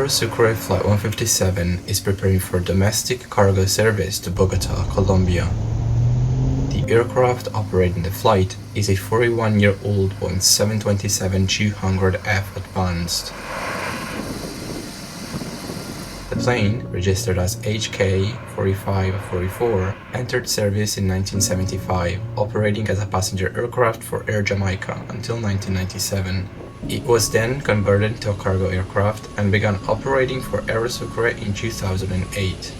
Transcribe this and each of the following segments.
Aerosucre Flight 157 is preparing for domestic cargo service to Bogota, Colombia. The aircraft operating the flight is a 41-year-old Boeing 727-200F Advanced. The plane, registered as HK4544, entered service in 1975, operating as a passenger aircraft for Air Jamaica until 1997. It was then converted to a cargo aircraft and began operating for Aerosucre in 2008.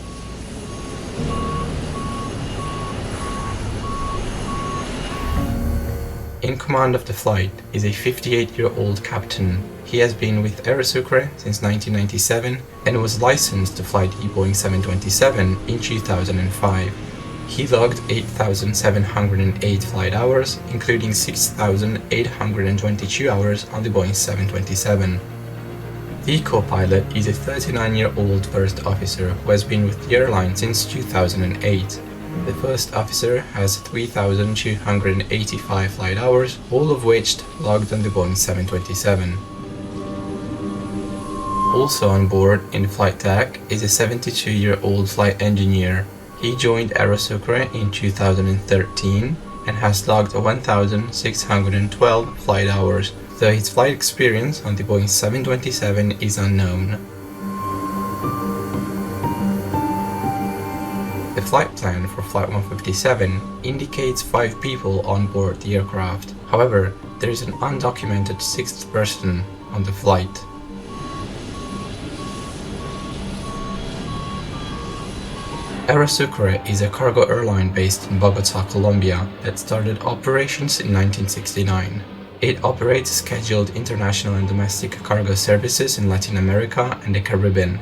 In command of the flight is a 58-year-old captain. He has been with Aerosucre since 1997 and was licensed to fly the Boeing 727 in 2005. He logged 8,708 flight hours, including 6,822 hours on the Boeing 727. The co-pilot is a 39-year-old first officer who has been with the airline since 2008. The first officer has 3,285 flight hours, all of which logged on the Boeing 727. Also on board in the flight deck is a 72-year-old flight engineer. He joined Aerosucre in 2013 and has logged 1,612 flight hours, though his flight experience on the Boeing 727 is unknown. The flight plan for Flight 157 indicates 5 people on board the aircraft. However, there is an undocumented 6th person on the flight. Aerosucre is a cargo airline based in Bogota, Colombia that started operations in 1969. It operates scheduled international and domestic cargo services in Latin America and the Caribbean.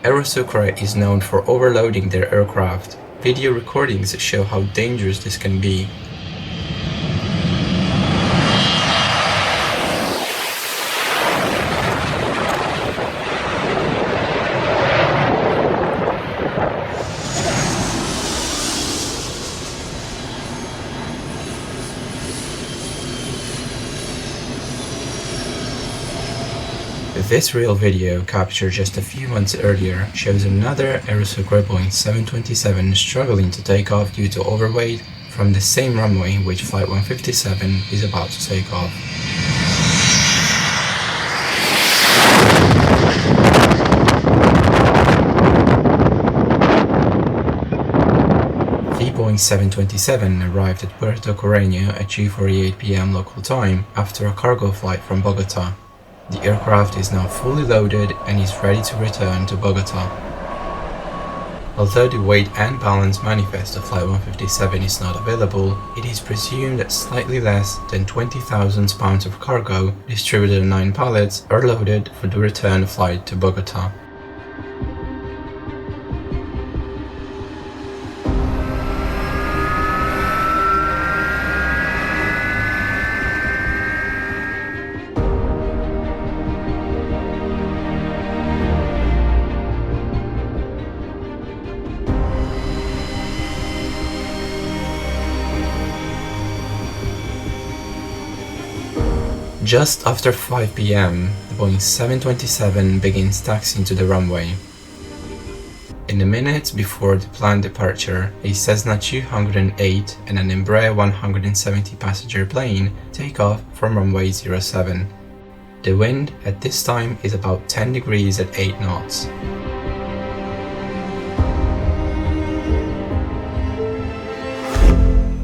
Aerosucre is known for overloading their aircraft. Video recordings show how dangerous this can be. This real video, captured just a few months earlier, shows another Aerosucre Boeing 727 struggling to take off due to overweight from the same runway in which Flight 157 is about to take off. The Boeing 727 arrived at Puerto Carreño at 2:48 p.m. local time after a cargo flight from Bogota. The aircraft is now fully loaded and is ready to return to Bogota. Although the weight and balance manifest of Flight 157 is not available, it is presumed that slightly less than 20,000 pounds of cargo, distributed on 9 pallets, are loaded for the return flight to Bogota. Just after 5 p.m., the Boeing 727 begins taxiing to the runway. In the minutes before the planned departure, a Cessna 208 and an Embraer 170 passenger plane take off from runway 07. The wind at this time is about 10 degrees at 8 knots.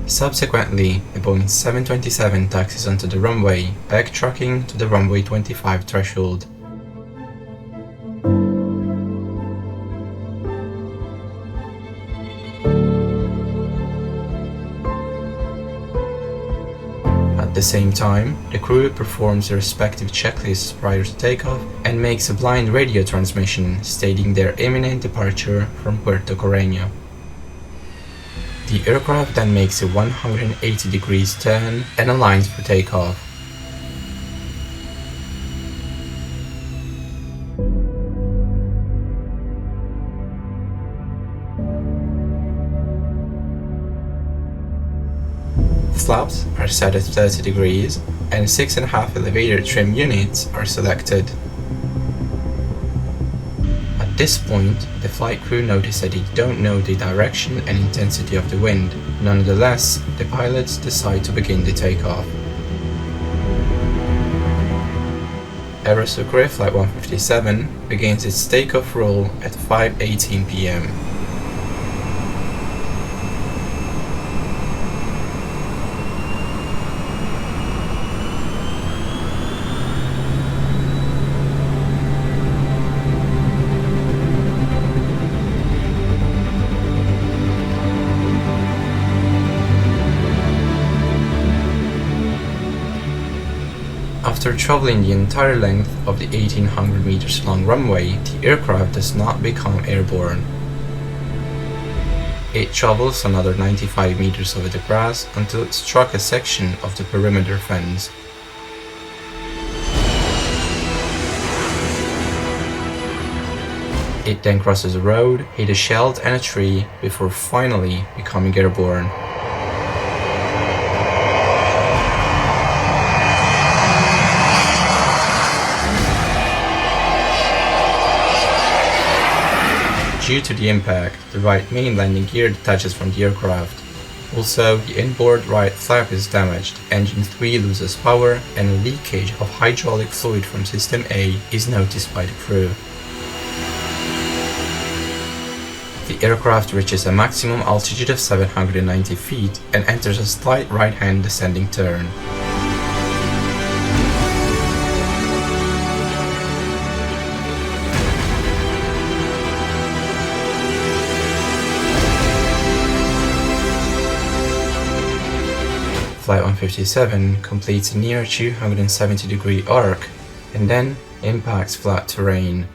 Subsequently, the Boeing 727 taxis onto the runway, backtracking to the runway 25 threshold. At the same time, the crew performs their respective checklists prior to takeoff and makes a blind radio transmission stating their imminent departure from Puerto Carreño. The aircraft then makes a 180 degrees turn and aligns for takeoff. Flaps are set at 30 degrees and 6.5 elevator trim units are selected. At this point, the flight crew notice that they don't know the direction and intensity of the wind. Nonetheless, the pilots decide to begin the takeoff. Aerosucre Flight 157 begins its takeoff roll at 5:18 p.m. After traveling the entire length of the 1800 meters long runway, the aircraft does not become airborne. It travels another 95 meters over the grass until it struck a section of the perimeter fence. It then crosses a road, hit a shelter and a tree, before finally becoming airborne. Due to the impact, the right main landing gear detaches from the aircraft. Also, the inboard right flap is damaged, engine 3 loses power, and a leakage of hydraulic fluid from System A is noticed by the crew. The aircraft reaches a maximum altitude of 790 feet and enters a slight right-hand descending turn. Flight 157 completes a near 270-degree arc and then impacts flat terrain.